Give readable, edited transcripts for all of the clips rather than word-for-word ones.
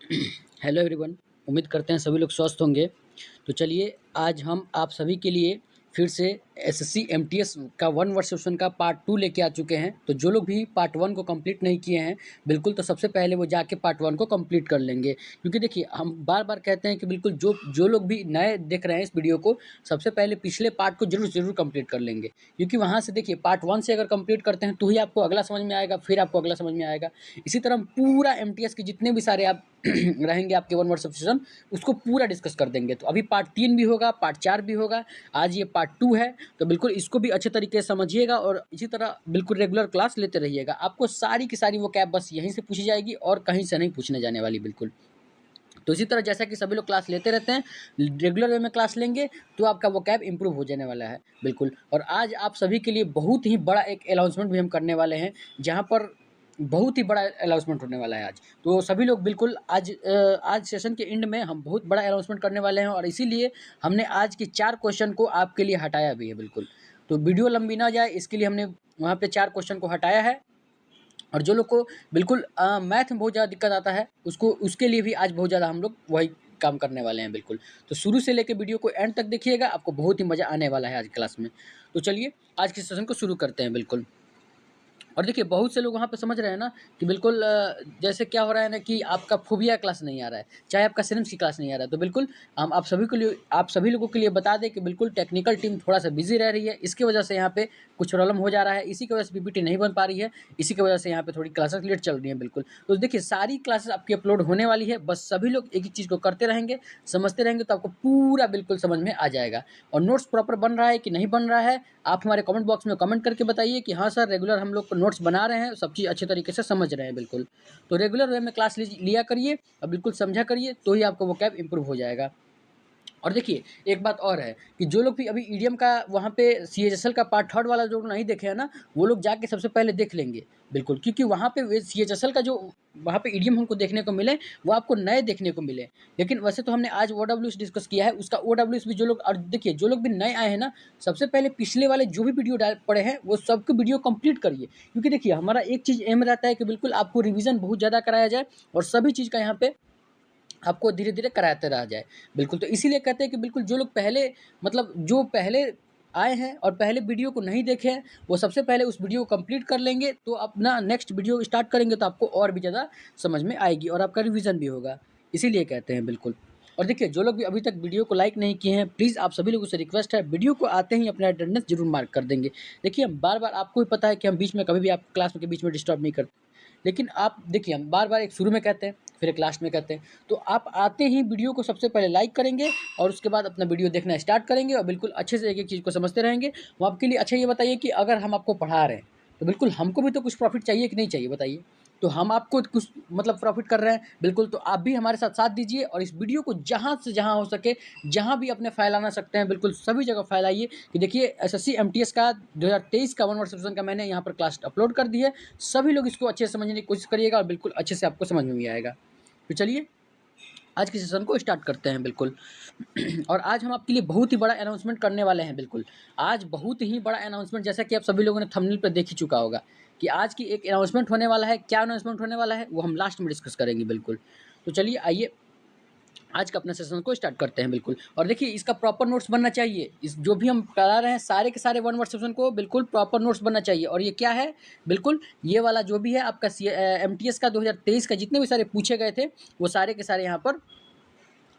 Hello everyone. उम्मीद करते हैं सभी लोग स्वस्थ होंगे। तो चलिए आज हम आप सभी के लिए फिर से एसएससी एमटीएस का 1 वर्ड सेशन का पार्ट 2 लेके आ चुके हैं। तो जो लोग भी पार्ट 1 को कंप्लीट नहीं किए हैं बिल्कुल, तो सबसे पहले वो जाके पार्ट 1 को कंप्लीट कर लेंगे। क्योंकि देखिए हम बार-बार कहते हैं कि बिल्कुल जो जो लोग भी नए देख रहे हैं इस वीडियो को, सबसे पहले पिछले पार्ट को ज़रूर कंप्लीट कर लेंगे। क्योंकि वहाँ से देखिए पार्ट 1 से अगर कंप्लीट करते हैं तो ही आपको अगला समझ में आएगा, फिर आपको अगला समझ में आएगा। इसी तरह हम पूरा एमटीएस के जितने भी सारे आप रहेंगे आपके 1 वर्ड सब्सिट्यूशन, उसको पूरा डिस्कस कर देंगे। तो अभी पार्ट 3 भी होगा, पार्ट 4 भी होगा, आज ये पार्ट 2 है। तो बिल्कुल इसको भी अच्छे तरीके से समझिएगा और इसी तरह बिल्कुल रेगुलर क्लास लेते रहिएगा। आपको सारी की सारी वोकैब बस यहीं से पूछी जाएगी और कहीं से नहीं पूछने जाने वाली बिल्कुल। तो इसी तरह जैसा कि सभी लोग क्लास लेते रहते हैं, रेगुलर वे में क्लास लेंगे तो आपका वोकैब इंप्रूव हो जाने वाला है बिल्कुल। और आज आप सभी के लिए बहुत ही बड़ा एक अनाउंसमेंट भी हम करने वाले हैं, जहाँ पर बहुत ही बड़ा अनाउंसमेंट होने वाला है आज। तो सभी लोग बिल्कुल आज सेशन के एंड में हम बहुत बड़ा अनाउंसमेंट करने वाले हैं और इसीलिए हमने आज के 4 क्वेश्चन को आपके लिए हटाया भी है बिल्कुल। तो वीडियो लंबी ना जाए इसके लिए हमने वहाँ पे 4 क्वेश्चन को हटाया है। और जो लोग को बिल्कुल मैथ में बहुत ज़्यादा दिक्कत आता है उसको उसके लिए भी आज बहुत ज़्यादा हम लोग वही काम करने वाले हैं बिल्कुल। तो शुरू से लेकर वीडियो को एंड तक देखिएगा, आपको बहुत ही मज़ा आने वाला है आज क्लास में। तो चलिए आज के सेशन को शुरू करते हैं बिल्कुल। और देखिए बहुत से लोग वहाँ पे समझ रहे हैं ना कि बिल्कुल जैसे क्या हो रहा है ना कि आपका फोबिया क्लास नहीं आ रहा है, चाहे आपका सिनेम्स की क्लास नहीं आ रहा है। तो बिल्कुल हम आप सभी लोगों के लिए बता दें कि बिल्कुल टेक्निकल टीम थोड़ा सा बिजी रह रही है, इसकी वजह से यहाँ पे कुछ प्रॉब्लम हो जा रहा है, इसी की वजह से पीपीटी नहीं बन पा रही है, इसी की वजह से यहाँ पे थोड़ी क्लासेस लेट चल रही हैं बिल्कुल। तो देखिए सारी क्लासेस आपकी अपलोड होने वाली है, बस सभी लोग एक ही चीज़ को करते रहेंगे, समझते रहेंगे तो आपको पूरा बिल्कुल समझ में आ जाएगा। और नोट्स प्रॉपर बन रहा है कि नहीं बन रहा है, आप हमारे कमेंट बॉक्स में कमेंट करके बताइए कि हाँ सर रेगुलर हम लोग नोट्स बना रहे हैं, सब चीज़ अच्छे तरीके से समझ रहे हैं बिल्कुल। तो रेगुलर वे में क्लास लिया करिए और बिल्कुल समझा करिए, तो ही आपका वोकैब इंप्रूव हो जाएगा। और देखिए एक बात और है कि जो लोग भी अभी ईडीएम का वहाँ पे सीएचएसएल का पार्ट 3 वाला जो नहीं देखे हैं ना, वो लोग जाके सबसे पहले देख लेंगे बिल्कुल। क्योंकि वहाँ पे सीएचएसएल का जो वहाँ पे ईडीएम हमको देखने को मिले वो आपको नए देखने को मिले। लेकिन वैसे तो हमने आज ओडब्ल्यूएस डिस्कस किया है, उसका ओडब्ल्यूएस भी जो लोग, और देखिए जो लोग भी नए आए हैं ना, सबसे पहले पिछले वाले जो भी वीडियो पड़े हैं वो सबके वीडियो कंप्लीट करिए। क्योंकि देखिए हमारा एक चीज़ एम रहता है कि बिल्कुल आपको रिविज़न बहुत ज़्यादा कराया जाए और सभी चीज़ का यहाँ पे आपको धीरे-धीरे कराते रहा जाए। बिल्कुल, तो इसीलिए कहते हैं कि बिल्कुल जो लोग पहले मतलब जो पहले आए हैं और पहले वीडियो को नहीं देखे हैं, वो सबसे पहले उस वीडियो को कंप्लीट कर लेंगे, तो अपना नेक्स्ट वीडियो स्टार्ट करेंगे तो आपको और भी ज़्यादा समझ में आएगी और आपका रिवीजन भी होगा। इसीलिए कहते हैं बिल्कुल। और देखिए जो लोग भी अभी तक वीडियो को लाइक नहीं किए हैं, प्लीज़ आप सभी लोगों से रिक्वेस्ट है, वीडियो को आते ही अपना अटेंडेंस ज़रूर मार्क कर देंगे। देखिए हम बार-बार, आपको भी पता है कि हम बीच में कभी भी आपको क्लास के बीच में डिस्टर्ब नहीं करते। लेकिन आप देखिए हम बार-बार एक शुरू में कहते हैं, फिर एक लास्ट में कहते हैं। तो आप आते ही वीडियो को सबसे पहले लाइक करेंगे और उसके बाद अपना वीडियो देखना स्टार्ट करेंगे और बिल्कुल अच्छे से एक-एक चीज़ को समझते रहेंगे। वो आपके लिए अच्छा ये बताइए कि अगर हम आपको पढ़ा रहे हैं, तो बिल्कुल हमको भी तो कुछ प्रॉफ़िट चाहिए कि नहीं चाहिए बताइए? तो हम आपको कुछ मतलब प्रॉफ़िट कर रहे हैं, बिल्कुल, तो आप भी हमारे साथ साथ दीजिए और इस वीडियो को जहाँ से जहाँ हो सके, जहाँ भी अपने फ़ाइल आना सकते हैं, बिल्कुल सभी जगह फ़ाइल आइए। कि देखिए एसएससी एमटीएस का 2023 का 1 वर्ड सेशन का मैंने यहाँ पर क्लास अपलोड कर दी है। सभी लोग इसको अच्छे से समझने की कोशिश करिएगा और बिल्कुल अच्छे से आपको समझ में भी आएगा। तो चलिए आज के सेशन को स्टार्ट करते हैं बिल्कुल। और आज हम आपके लिए बहुत ही बड़ा अनाउंसमेंट करने वाले हैं बिल्कुल। आज बहुत ही बड़ा अनाउंसमेंट, जैसा कि आप सभी लोगों ने थंबनेल पे देख ही चुका होगा कि आज की एक अनाउंसमेंट होने वाला है। क्या अनाउंसमेंट होने वाला है वो हम लास्ट में डिस्कस करेंगे बिल्कुल। तो चलिए आइए आज का अपना सेशन को स्टार्ट करते हैं बिल्कुल। और देखिए इसका प्रॉपर नोट्स बनना चाहिए, इस जो भी हम करा रहे हैं सारे के सारे 1 वर्ड सेशन को बिल्कुल प्रॉपर नोट्स बनना चाहिए। और ये क्या है, बिल्कुल ये वाला जो भी है आपका एमटीएस का 2023 का जितने भी सारे पूछे गए थे वो सारे के सारे यहाँ पर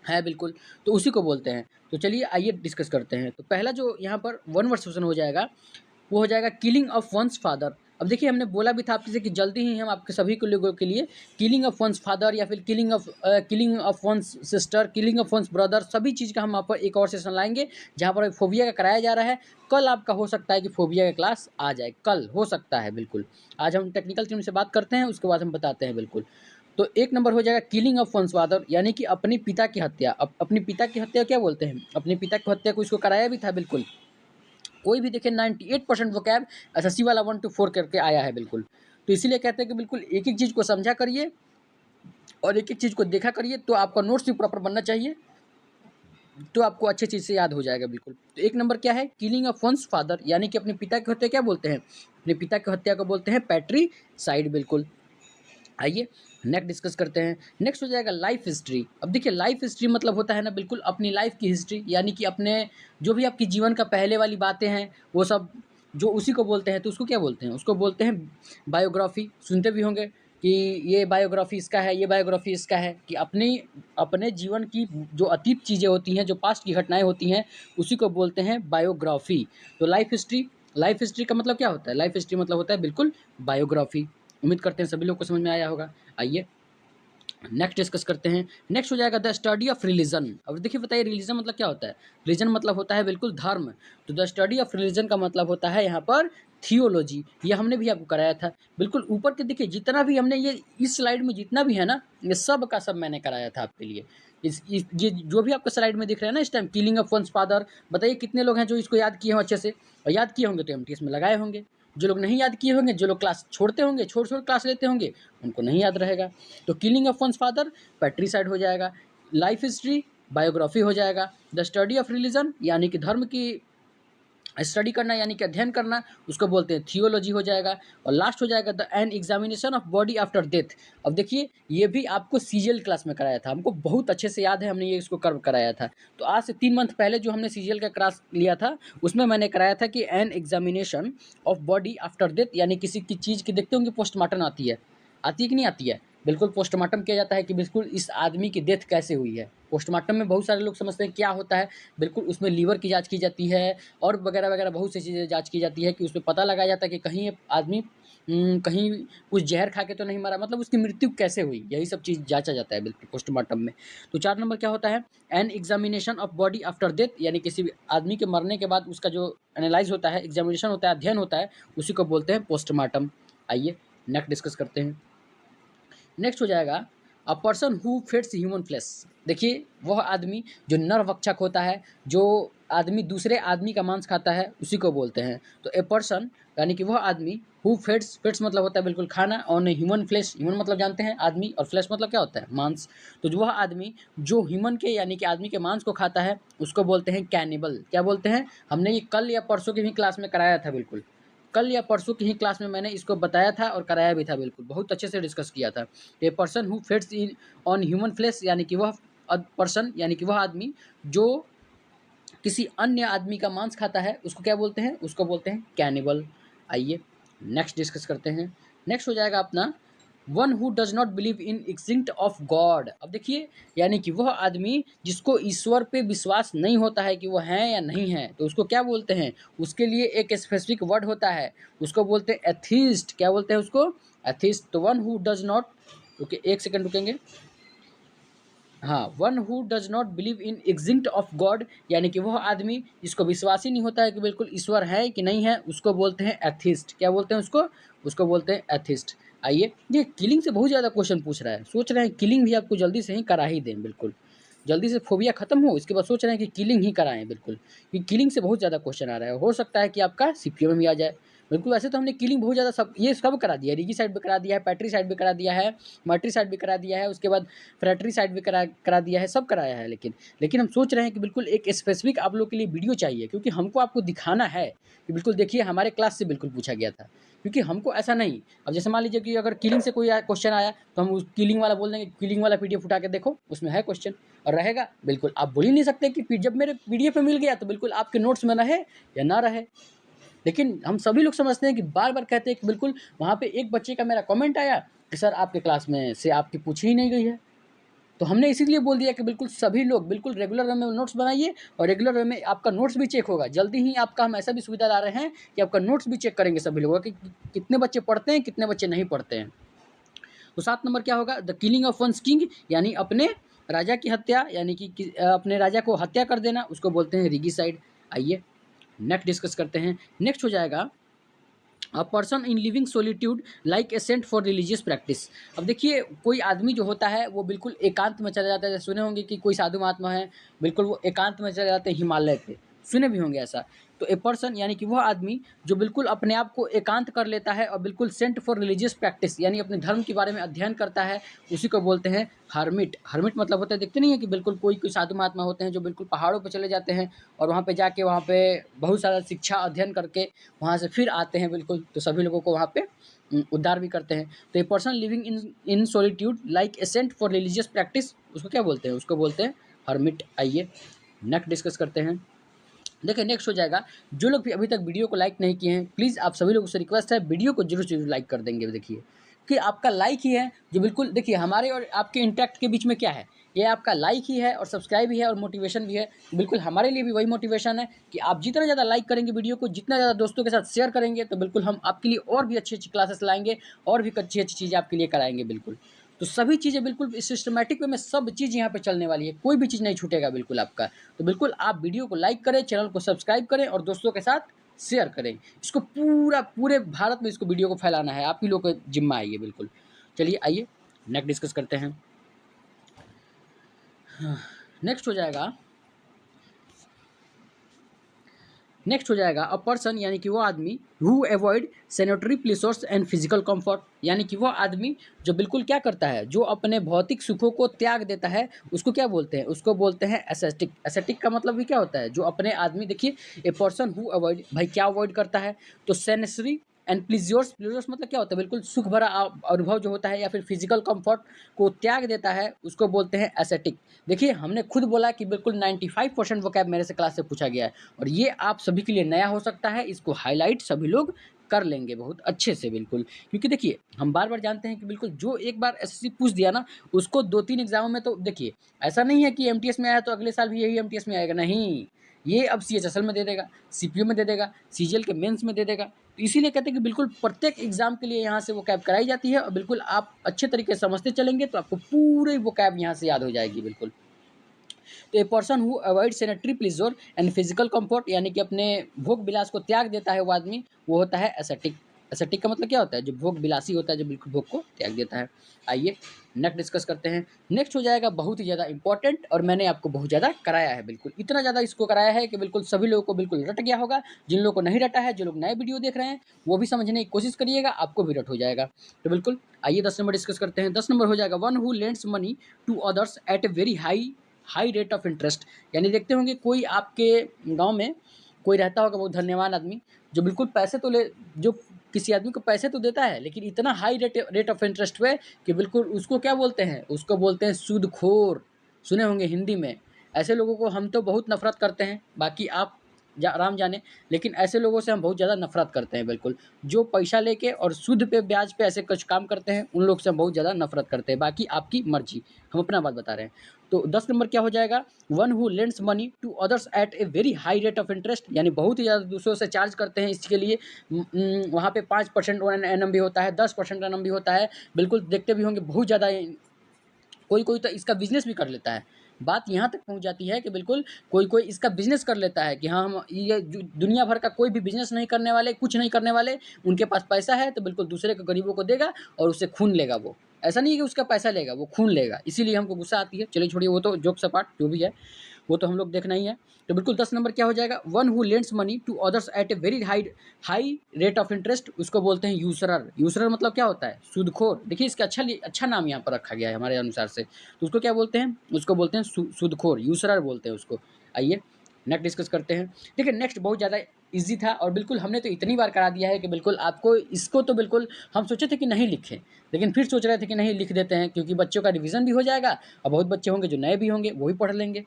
है बिल्कुल। तो उसी को बोलते हैं। तो चलिए आइए डिस्कस करते हैं। तो पहला जो यहाँ पर 1 वर्ड सेशन हो जाएगा वो हो जाएगा किलिंग ऑफ वंस फादर। अब देखिए हमने बोला भी था आपसे कि जल्दी ही हम आपके सभी को लोगों के लिए किलिंग ऑफ वंस फादर या फिर killing of one's sister, killing of one's brother, सभी चीज़ का हम आप पर एक और सेशन लाएंगे जहाँ पर फोबिया का कराया जा रहा है। कल आपका हो सकता है कि फोबिया का क्लास आ जाए, कल हो सकता है बिल्कुल। आज हम टेक्निकल टीम से बात करते हैं, उसके बाद हम बताते हैं बिल्कुल। तो एक नंबर हो जाएगा किलिंग ऑफ वंस फादर, यानी कि अपने पिता की हत्या। अपने पिता की हत्या क्या बोलते हैं, अपने पिता की हत्या को इसको कराया भी था बिल्कुल। कोई भी देखे 98% वोकैब एसएससी वाला 1 to 4 करके आया है बिल्कुल। तो इसीलिए कहते हैं कि बिल्कुल एक एक चीज़ को समझा करिए और एक एक चीज़ को देखा करिए, तो आपका नोट्स भी प्रॉपर बनना चाहिए, तो आपको अच्छे चीज़ से याद हो जाएगा बिल्कुल। तो एक नंबर क्या है, किलिंग ऑफ वंस फादर, यानी कि अपने पिता की हत्या क्या बोलते हैं, अपने पिता की हत्या को बोलते हैं पैट्रीसाइड बिल्कुल। आइए नेक्स्ट डिस्कस करते हैं। नेक्स्ट हो जाएगा लाइफ हिस्ट्री। अब देखिए लाइफ हिस्ट्री मतलब होता है ना बिल्कुल अपनी लाइफ की हिस्ट्री, यानी कि अपने जो भी आपकी जीवन का पहले वाली बातें हैं वो सब जो उसी को बोलते हैं, तो उसको क्या बोलते हैं, उसको बोलते हैं बायोग्राफी। सुनते भी होंगे कि ये बायोग्राफी इसका है, ये बायोग्राफी इसका है, कि अपने जीवन की जो अतीत चीज़ें होती हैं, जो पास्ट की घटनाएं होती हैं, उसी को बोलते हैं बायोग्राफी। तो लाइफ हिस्ट्री का मतलब क्या होता है, लाइफ हिस्ट्री मतलब होता है बिल्कुल बायोग्राफी। उम्मीद करते हैं सभी लोग को समझ में आया होगा। आइए नेक्स्ट डिस्कस करते हैं। नेक्स्ट हो जाएगा द स्टडी ऑफ रिलीजन। अब देखिए बताइए रिलीजन मतलब क्या होता है। रिलीजन मतलब होता है बिल्कुल धर्म। तो द स्टडी ऑफ रिलीजन का मतलब होता है यहाँ पर थियोलॉजी। ये हमने भी आपको कराया था बिल्कुल ऊपर के। देखिए जितना भी हमने ये इस स्लाइड में जितना भी है ना, ये सब का सब मैंने कराया था आपके लिए। ये जो भी आपको स्लाइड में दिख रहा है ना इस time, killing of once father, बताइए कितने लोग हैं जो इसको याद किए हों अच्छे से, और याद किए होंगे तो एमटीएस में लगाए होंगे। जो लोग नहीं याद किए होंगे, जो लोग क्लास छोड़ते होंगे, छोड़ क्लास लेते होंगे, उनको नहीं याद रहेगा। तो किलिंग ऑफ वंस फादर पैट्रिसाइड हो जाएगा, लाइफ हिस्ट्री बायोग्राफी हो जाएगा, द स्टडी ऑफ रिलीजन यानी कि धर्म की स्टडी करना यानी कि अध्ययन करना, उसको बोलते हैं थियोलॉजी हो जाएगा। और लास्ट हो जाएगा the an examination of body after death. अब देखिए ये भी आपको सीजीएल क्लास में कराया था, हमको बहुत अच्छे से याद है, हमने ये इसको कर्व कराया था। तो आज से 3 मंथ पहले जो हमने सीजीएल का क्लास लिया था उसमें मैंने कराया था कि an examination of body after death, यानी किसी की चीज़ की देखते होंगे पोस्टमार्टम आती है कि नहीं आती है, बिल्कुल पोस्टमार्टम किया जाता है कि बिल्कुल इस आदमी की डेथ कैसे हुई है। पोस्टमार्टम में बहुत सारे लोग समझते हैं क्या होता है, बिल्कुल उसमें लीवर की जांच की जाती है और वगैरह वगैरह बहुत सी चीज़ें जांच की जाती है कि उसमें पता लगाया जाता है कि कहीं ये आदमी कहीं कुछ जहर खा के तो नहीं मरा, मतलब उसकी मृत्यु कैसे हुई, यही सब चीज़ जांचा जाता है बिल्कुल पोस्टमार्टम में। तो 4 नंबर क्या होता है, an examination of body after death, यानी किसी भी आदमी के मरने के बाद उसका जो एनालाइज होता है, एग्जामिनेशन होता है, अध्ययन होता है, उसी को बोलते हैं पोस्टमार्टम। आइए नेक्स्ट डिस्कस करते हैं। नेक्स्ट हो जाएगा a person who feeds human flesh. देखिए वह आदमी जो नरभक्षक होता है, जो आदमी दूसरे आदमी का मांस खाता है, उसी को बोलते हैं। तो ए पर्सन यानी कि वह आदमी हु फेड्स मतलब होता है बिल्कुल खाना, और ह्यूमन फ्लेश, ह्यूमन मतलब जानते हैं आदमी, और फ्लेश मतलब क्या होता है मांस। तो जो वह आदमी जो ह्यूमन के यानी कि आदमी के मांस को खाता है, उसको बोलते हैं कैनिबल। क्या बोलते हैं, हमने ये कल या परसों की भी क्लास में कराया था, बिल्कुल कल या परसों की ही क्लास में मैंने इसको बताया था और कराया भी था, बिल्कुल बहुत अच्छे से डिस्कस किया था। A person who feeds in on human flesh, यानी कि वह पर्सन यानी कि वह आदमी जो किसी अन्य आदमी का मांस खाता है, उसको क्या बोलते हैं, उसको बोलते हैं कैनिबल। आइए नेक्स्ट डिस्कस करते हैं। नेक्स्ट हो जाएगा अपना one who does not believe in exist of God. अब देखिए यानी कि वह आदमी जिसको ईश्वर पे विश्वास नहीं होता है कि वो हैं या नहीं है, तो उसको क्या बोलते हैं, उसके लिए एक स्पेसिफिक वर्ड होता है, उसको बोलते हैं एथीस्ट। क्या बोलते हैं उसको, एथीस्ट। तो one who does not, okay एक सेकंड रुकेंगे, हाँ, one who does not believe in exist of God, यानी कि वह आदमी जिसको विश्वास ही नहीं होता है कि बिल्कुल ईश्वर है कि नहीं है, उसको बोलते हैं एथिस्ट। क्या बोलते हैं उसको, उसको बोलते हैं एथिस्ट। आइए ये किलिंग से बहुत ज़्यादा क्वेश्चन पूछ रहा है, सोच रहे हैं किलिंग भी आपको जल्दी से ही करा ही दें, बिल्कुल जल्दी से फोबिया खत्म हो, इसके बाद सोच रहे हैं कि किलिंग ही कराएं, बिल्कुल क्योंकि किलिंग से बहुत ज़्यादा क्वेश्चन आ रहा है, हो सकता है कि आपका सीपीओ में भी आ जाए। बिल्कुल वैसे तो हमने किलिंग बहुत ज़्यादा सब ये सब करा दिया है, रिगी साइड भी करा दिया है, पैट्री साइड भी करा दिया है, मर्ट्री साइड भी करा दिया है, उसके बाद फ्रैटरी साइड भी करा दिया है, सब कराया है। लेकिन हम सोच रहे हैं कि बिल्कुल एक स्पेसिफिक आप लोग के लिए वीडियो चाहिए, क्योंकि हमको आपको दिखाना है कि बिल्कुल देखिए हमारे क्लास से बिल्कुल पूछा गया था, क्योंकि हमको ऐसा नहीं, अब जैसे मान लीजिए कि अगर किलिंग से कोई क्वेश्चन आया तो हम उस किलिंग वाला बोल देंगे, किलिंग वाला पीडीएफ उठा के देखो उसमें है क्वेश्चन और रहेगा, बिल्कुल आप बोल ही नहीं सकते कि जब मेरे पीडीएफ में मिल गया तो बिल्कुल आपके नोट्स में रहे या ना रहे। लेकिन हम सभी लोग समझते हैं कि बार-बार कहते हैं कि बिल्कुल वहाँ पे एक बच्चे का मेरा कमेंट आया कि सर आपके क्लास में से आपकी पूछी ही नहीं गई है। तो हमने इसीलिए बोल दिया कि बिल्कुल सभी लोग बिल्कुल रेगुलर वे में नोट्स बनाइए और रेगुलर वे में आपका नोट्स भी चेक होगा। जल्दी ही आपका हम ऐसा भी सुविधा ला रहे हैं कि आपका नोट्स भी चेक करेंगे सभी लोगों कि कितने बच्चे पढ़ते हैं, कितने बच्चे नहीं पढ़ते हैं। तो 7 नंबर क्या होगा, the killing of one's king, यानी अपने राजा की हत्या, यानी कि अपने राजा को हत्या कर देना, उसको बोलते हैं रिगिसाइड। आइए नेक्स्ट डिस्कस करते हैं। नेक्स्ट हो जाएगा a person in living solitude like a sent for religious practice. अब देखिए कोई आदमी जो होता है वो बिल्कुल एकांत में चला जाता है, जैसे सुने होंगे कि कोई साधु महात्मा है, बिल्कुल वो एकांत में चले जाते हैं हिमालय पे, सुने भी होंगे ऐसा। तो ए पर्सन यानी कि वह आदमी जो बिल्कुल अपने आप को एकांत कर लेता है और बिल्कुल सेंट फॉर रिलीजियस प्रैक्टिस यानी अपने धर्म के बारे में अध्ययन करता है, उसी को बोलते हैं हर्मिट। हर्मिट मतलब होता है, देखते नहीं है कि बिल्कुल कोई साधु महात्मा होते हैं जो बिल्कुल पहाड़ों पे चले जाते हैं और वहाँ पे जाके वहाँ पे बहुत सारा शिक्षा अध्ययन करके वहाँ से फिर आते हैं, बिल्कुल तो सभी लोगों को वहाँ पे उद्धार भी करते हैं। तो a person living in solitude like a sent for religious practice, उसको क्या बोलते हैं? उसको बोलते हैं हर्मिट। आइए नेक्स्ट डिस्कस करते हैं। देखिए नेक्स्ट हो जाएगा, जो लोग भी अभी तक वीडियो को लाइक नहीं किए हैं, प्लीज़ आप सभी लोगों से रिक्वेस्ट है, वीडियो को जरूर जरूर लाइक कर देंगे। देखिए कि आपका लाइक ही है जो बिल्कुल, देखिए हमारे और आपके इंटैक्ट के बीच में क्या है, ये आपका लाइक ही है और सब्सक्राइब भी है और मोटिवेशन भी है। बिल्कुल हमारे लिए भी वही मोटिवेशन है कि आप जितना ज़्यादा लाइक करेंगे वीडियो को, जितना ज़्यादा दोस्तों के साथ शेयर करेंगे, तो बिल्कुल हम आपके लिए और भी अच्छी अच्छी क्लासेस लाएंगे और भी अच्छी अच्छी चीज़ें आपके लिए कराएंगे। बिल्कुल तो सभी चीज़ें बिल्कुल सिस्टमेटिक वे में सब चीज़ यहाँ पे चलने वाली है, कोई भी चीज़ नहीं छूटेगा बिल्कुल आपका। तो बिल्कुल आप वीडियो को लाइक करें, चैनल को सब्सक्राइब करें और दोस्तों के साथ शेयर करें। इसको पूरे भारत में इसको वीडियो को फैलाना है, आप ही लोग का जिम्मा है ये। बिल्कुल चलिए आइए नेक्स्ट डिस्कस करते हैं। नेक्स्ट हो जाएगा, अ पर्सन यानी कि वो आदमी who avoid sanitary placers and physical comfort, यानी कि वो आदमी जो बिल्कुल क्या करता है, जो अपने भौतिक सुखों को त्याग देता है, उसको क्या बोलते हैं? उसको बोलते हैं एसेटिक। एसेटिक का मतलब भी क्या होता है? जो अपने आदमी, देखिए ए पर्सन हु अवॉइड, भाई क्या अवॉइड करता है? तो सेनेसरी एंड प्लीजर्स, प्लीजर्स मतलब क्या होता है? बिल्कुल सुख भरा अनुभव जो होता है, या फिर फिजिकल कंफर्ट को त्याग देता है, उसको बोलते हैं एसेटिक। देखिए हमने खुद बोला कि बिल्कुल 95% वोकैब मेरे से क्लास से पूछा गया है और ये आप सभी के लिए नया हो सकता है, इसको हाईलाइट सभी लोग कर लेंगे बहुत अच्छे से। बिल्कुल क्योंकि देखिए हम बार बार जानते हैं कि बिल्कुल जो एक बार एसएससी पूछ दिया ना, उसको 2-3 एग्जामों में, तो देखिए ऐसा नहीं है कि एमटीएस में आया तो अगले साल भी यही एमटीएस में आएगा, नहीं। ये अब सीएचएसएल में दे देगा, सीपीयू में दे देगा, सीजीएल के मेंस में दे देगा। तो इसीलिए कहते हैं कि बिल्कुल प्रत्येक एग्जाम के लिए यहाँ से वो कैब कराई जाती है और बिल्कुल आप अच्छे तरीके से समझते चलेंगे तो आपको पूरी वो कैब यहाँ से याद हो जाएगी। बिल्कुल तो ए person who avoid sanitary pleasure and physical comfort, यानी कि अपने भोग विलास को त्याग देता है वो आदमी, वो होता है एसेटिक। एसेटिक का मतलब क्या होता है? जो भोग विलासी होता है, जो बिल्कुल भोग को त्याग देता है। आइए नेक्स्ट डिस्कस करते हैं। नेक्स्ट हो जाएगा बहुत ही ज़्यादा इंपॉर्टेंट और मैंने आपको बहुत ज़्यादा कराया है, बिल्कुल इतना ज़्यादा इसको कराया है कि बिल्कुल सभी लोगों को बिल्कुल रट गया होगा। जिन लोगों को नहीं रटा है, जो लोग नए वीडियो देख रहे हैं, वो भी समझने की कोशिश करिएगा, आपको भी रट हो जाएगा। तो बिल्कुल आइए 10 नंबर डिस्कस करते हैं। 10 नंबर हो जाएगा, one who lends money to others at a very high rate of interest. यानी देखते होंगे कोई आपके गांव में कोई रहता होगा बहुत धन्यवान आदमी, जो बिल्कुल पैसे तो ले, जो किसी आदमी को पैसे तो देता है लेकिन इतना हाई रेट ऑफ इंटरेस्ट पे कि बिल्कुल उसको क्या बोलते हैं? उसको बोलते हैं सूदखोर। सुने होंगे हिंदी में। ऐसे लोगों को हम तो बहुत नफरत करते हैं, बाकी आप राम जाने, लेकिन ऐसे लोगों से हम बहुत ज़्यादा नफरत करते हैं। बिल्कुल जो पैसा लेके और सूद पे ब्याज पे ऐसे कुछ काम करते हैं, उन लोग से हम बहुत ज़्यादा नफरत करते हैं। बाकी आपकी मर्जी, हम अपना बात बता रहे हैं। तो 10 नंबर क्या हो जाएगा, one who lends money to others at a very high rate of interest, यानी बहुत ही ज़्यादा दूसरों से चार्ज करते हैं इसके लिए। वहाँ पे 5% एनएम भी होता है, 10% एनएम भी होता है। बिल्कुल देखते भी होंगे बहुत ज़्यादा, कोई कोई तो इसका बिजनेस भी कर लेता है। बात यहाँ तक पहुँच जाती है कि बिल्कुल कोई कोई इसका बिजनेस कर लेता है कि हाँ हम ये दुनिया भर का कोई भी बिजनेस नहीं करने वाले, कुछ नहीं करने वाले, उनके पास पैसा है तो बिल्कुल दूसरे के गरीबों को देगा और उससे खून लेगा। वो ऐसा नहीं है कि उसका पैसा लेगा, वो खून लेगा, इसीलिए हमको गुस्सा आती है। चलिए छोड़िए, वो तो जोक सपाट जो भी है वो तो हम लोग देखना ही है। तो बिल्कुल 10 नंबर क्या हो जाएगा, one who lends money to others at a very high rate of interest, उसको बोलते हैं यूसरर। यूसरर मतलब क्या होता है? सूदखोर। देखिए इसका अच्छा नाम यहाँ पर रखा गया है हमारे अनुसार से, तो उसको क्या बोलते हैं? उसको बोलते हैं सूदखोर, यूसरर बोलते हैं उसको। आइए नेक्स्ट डिस्कस करते हैं। देखिए नेक्स्ट बहुत ज़्यादा ईजी था और बिल्कुल हमने तो इतनी बार करा दिया है कि बिल्कुल आपको इसको तो बिल्कुल हम सोचे थे कि नहीं लिखें, लेकिन फिर सोच रहे थे कि नहीं लिख देते हैं, क्योंकि बच्चों का रिवीजन भी हो जाएगा और बहुत बच्चे होंगे जो नए भी होंगे, वो भी पढ़ लेंगे।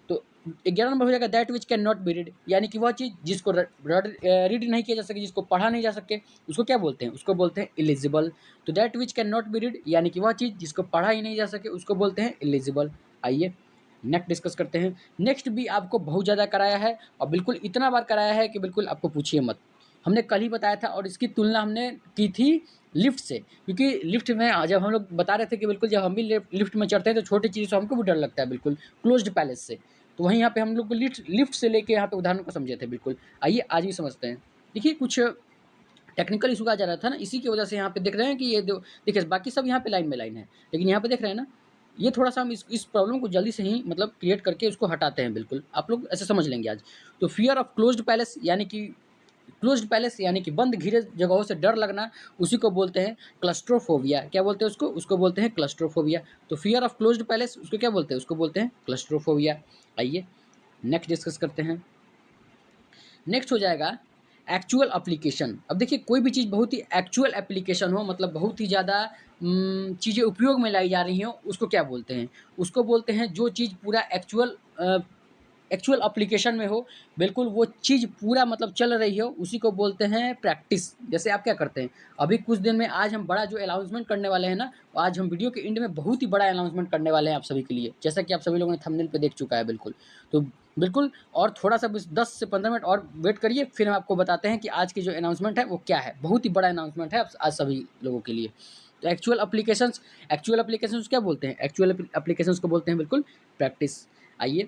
तो 11 नंबर हो जाएगा, that which can not be read, यानी कि वह चीज़ जिसको रीड नहीं किया जा सके, जिसको पढ़ा नहीं जा सके, उसको क्या बोलते हैं? उसको बोलते हैं इलिजिबल। तो that which can not be read, यानी कि वह चीज़ जिसको पढ़ा ही नहीं जा सके, उसको बोलते हैं इलिजिबल। आइए नेक्स्ट डिस्कस करते हैं। नेक्स्ट भी आपको बहुत ज़्यादा कराया है और बिल्कुल इतना बार कराया है कि बिल्कुल आपको पूछिए मत। हमने कल ही बताया था और इसकी तुलना हमने की थी लिफ्ट से, क्योंकि लिफ्ट में जब हम लोग बता रहे थे कि बिल्कुल जब हम भी लिफ्ट में चढ़ते हैं तो छोटी चीज़ से हमको भी डर लगता है, बिल्कुल क्लोज्ड पैलेस से। तो वहीं यहाँ पे हम लोग लिफ्ट से लेके यहाँ पे उदाहरण को समझे थे। बिल्कुल आइए आज भी समझते हैं। देखिए कुछ टेक्निकल इशू आ जा रहा था ना, इसी की वजह से यहाँ पे देख रहे हैं कि ये देखिए बाकी सब यहाँ पे लाइन में लाइन है, लेकिन यहाँ पे देख रहे हैं ना, ये थोड़ा सा हम इस प्रॉब्लम को जल्दी से ही मतलब क्रिएट करके उसको हटाते हैं। बिल्कुल आप लोग ऐसे समझ लेंगे आज। तो फियर ऑफ क्लोज्ड पैलेस, यानी कि क्लोज्ड पैलेस यानी कि बंद घिरे जगहों से डर लगना, उसी को बोलते हैं क्लस्ट्रोफोबिया। क्या बोलते हैं उसको? उसको बोलते हैं क्लस्ट्रोफोबिया। तो फियर ऑफ क्लोज्ड पैलेस उसको क्या बोलते हैं? उसको बोलते हैं क्लस्ट्रोफोबिया। आइए नेक्स्ट डिस्कस करते हैं। नेक्स्ट हो जाएगा, एक्चुअल एप्लीकेशन। अब देखिए कोई भी चीज़ बहुत ही एक्चुअल एप्लीकेशन हो, मतलब बहुत ही ज़्यादा चीज़ें उपयोग में लाई जा रही हों, उसको क्या बोलते हैं? उसको बोलते हैं जो चीज़ पूरा एक्चुअल एप्लीकेशन में हो, बिल्कुल वो चीज़ पूरा मतलब चल रही हो, उसी को बोलते हैं प्रैक्टिस। जैसे आप क्या करते हैं, अभी कुछ दिन में आज हम बड़ा जो अनाउंसमेंट करने वाले हैं ना, आज हम वीडियो के एंड में बहुत ही बड़ा अनाउंसमेंट करने वाले हैं आप सभी के लिए, जैसा कि आप सभी लोगों ने थंबनेल पे देख चुका है बिल्कुल। तो बिल्कुल और थोड़ा-सा बस 10 से 15 मिनट और वेट करिए, फिर हम आपको बताते हैं कि आज की जो अनाउंसमेंट है वो क्या है। बहुत ही बड़ा अनाउंसमेंट है आज सभी लोगों के लिए। तो एक्चुअल एप्लीकेशंस क्या बोलते हैं? एक्चुअल एप्लीकेशंस को बोलते हैं बिल्कुल प्रैक्टिस। आइए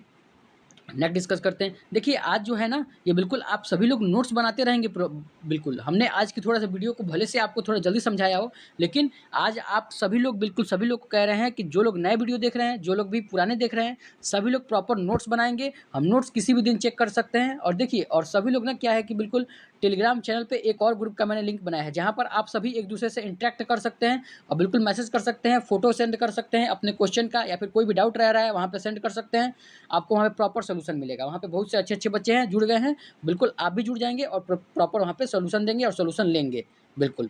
नेक्स्ट डिस्कस करते हैं। देखिए आज जो है ना, ये बिल्कुल आप सभी लोग नोट्स बनाते रहेंगे बिल्कुल। हमने आज की थोड़ा-सा वीडियो को भले से आपको थोड़ा जल्दी समझाया हो, लेकिन आज आप सभी लोग बिल्कुल सभी लोग कह रहे हैं कि जो लोग नए वीडियो देख रहे हैं, जो लोग भी पुराने देख रहे हैं, सभी लोग प्रॉपर नोट्स बनाएँगे। हम नोट्स किसी भी दिन चेक कर सकते हैं और देखिए और सभी लोग ना क्या है कि बिल्कुल टेलीग्राम चैनल पे एक और ग्रुप का मैंने लिंक बनाया है, जहाँ पर आप सभी एक-दूसरे से इंटरैक्ट कर सकते हैं और बिल्कुल मैसेज कर सकते हैं, फ़ोटो सेंड कर सकते हैं अपने क्वेश्चन का या फिर कोई भी डाउट रह रहा है, वहाँ पे सेंड कर सकते हैं। आपको वहाँ पे प्रॉपर सॉल्यूशन मिलेगा। वहाँ पे बहुत से अच्छे-अच्छे बच्चे हैं, जुड़ गए हैं। बिल्कुल आप भी जुड़ जाएँगे और प्रॉपर वहाँ पे सॉल्यूशन देंगे और सॉल्यूशन लेंगे, बिल्कुल।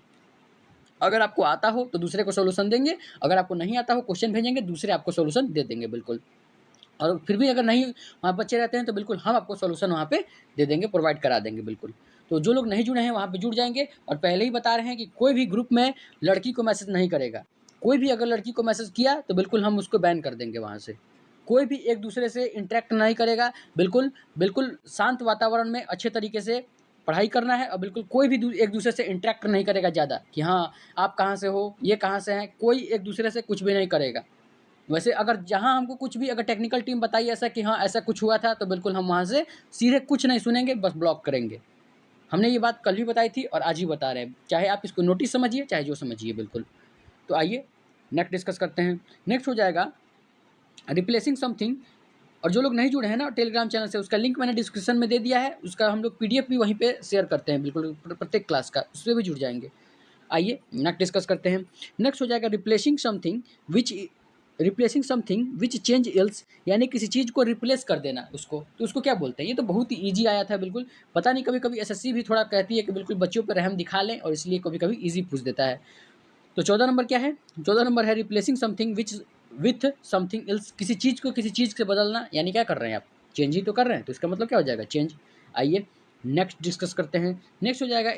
अगर आपको आता हो तो दूसरे को सॉल्यूशन देंगे, अगर आपको नहीं आता हो क्वेश्चन भेजेंगे, दूसरे आपको सॉल्यूशन दे देंगे, बिल्कुल। और फिर भी अगर नहीं वहाँ बच्चे रहते हैं तो बिल्कुल हम आपको सॉल्यूशन वहाँ पे दे देंगे, प्रोवाइड करा देंगे, बिल्कुल। तो जो लोग नहीं जुड़े हैं वहाँ पे जुड़ जाएँगे और पहले ही बता रहे हैं कि कोई भी ग्रुप में लड़की को मैसेज नहीं करेगा। कोई भी अगर लड़की को मैसेज किया तो बिल्कुल हम उसको बैन कर देंगे वहाँ से। कोई भी एक-दूसरे से इंटरैक्ट नहीं करेगा, बिल्कुल शांत वातावरण में अच्छे तरीके से पढ़ाई करना है और बिल्कुल कोई भी एक-दूसरे से इंटरैक्ट नहीं करेगा ज़्यादा कि हाँ, आप कहाँ से हो, ये कहाँ से हैं, कोई एक-दूसरे से कुछ भी नहीं करेगा। वैसे अगर जहाँ हमको कुछ भी अगर टेक्निकल टीम बताई ऐसा कि हाँ, ऐसा कुछ हुआ था तो बिल्कुल हम वहाँ से सीधे कुछ नहीं सुनेंगे, बस ब्लॉक करेंगे। हमने ये बात कल भी बताई थी और आज भी बता रहे हैं, चाहे आप इसको नोटिस समझिए, चाहे जो समझिए, बिल्कुल। तो आइए नेक्स्ट डिस्कस करते हैं। नेक्स्ट हो जाएगा रिप्लेसिंग समथिंग। और जो लोग नहीं जुड़े हैं ना टेलीग्राम चैनल से, उसका लिंक मैंने डिस्क्रिप्शन में दे दिया है। उसका हम लोग पीडीएफ भी वहीं पे शेयर करते हैं, बिल्कुल प्रत्येक क्लास का, उसपे भी जुड़ जाएँगे। आइए नेक्स्ट डिस्कस करते हैं। नेक्स्ट हो जाएगा replacing something which change ills, यानी किसी चीज़ को रिप्लेस कर देना उसको, तो उसको क्या बोलते हैं? ये तो बहुत ही ईज़ी आया था बिल्कुल। पता नहीं कभी-कभी एसएससी भी थोड़ा कहती है कि बिल्कुल बच्चों पे रहम दिखा लें और इसलिए कभी-कभी ईज़ी पूछ देता है। तो 14 नंबर क्या है? 14 नंबर है replacing something with something else, किसी चीज़ को किसी चीज़ से बदलना, यानी क्या कर रहे हैं आप? चेंज ही तो कर रहे हैं, तो इसका मतलब क्या हो जाएगा? चेंज। आइए नेक्स्ट डिस्कस करते हैं। नेक्स्ट हो जाएगा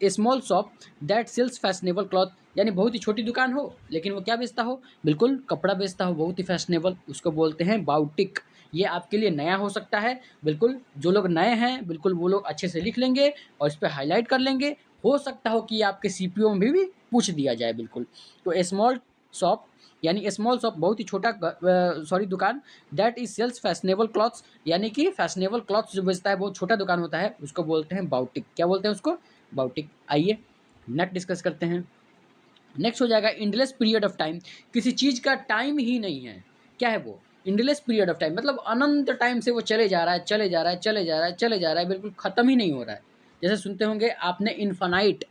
small shop that sells fashionable cloth, यानी बहुत ही छोटी दुकान हो, लेकिन वो क्या बेचता हो? बिल्कुल कपड़ा बेचता हो, बहुत ही फैशनेबल, उसको बोलते हैं बाउटिक। ये आपके लिए नया हो सकता है, बिल्कुल जो लोग नए हैं, बिल्कुल वो लोग अच्छे से लिख लेंगे और इस पे हाइलाइट कर लेंगे। हो सकता हो कि आपके सीपीओ में भी पूछ दिया जाए, बिल्कुल। तो स्मॉल शॉप यानी स्मॉल शॉप बहुत ही छोटा दुकान, that is sells fashionable clothes, यानी कि फैशनेबल क्लॉथ्स जो बेचता है बहुत छोटा दुकान होता है, उसको बोलते हैं बाउटिक। क्या बोलते हैं उसको? बाउटिक। आइए नेक्स्ट डिस्कस करते हैं। नेक्स्ट हो जाएगा इंडलेस पीरियड ऑफ टाइम, किसी चीज़ का टाइम ही नहीं है। क्या है वो? इंडलेस पीरियड ऑफ टाइम, मतलब अनंत टाइम से वो चले जा रहा है, चले जा रहा है, चले जा रहा है, चले जा रहा है, बिल्कुल ख़त्म ही नहीं हो रहा है। जैसे सुनते होंगे आपने इन्फानाइट,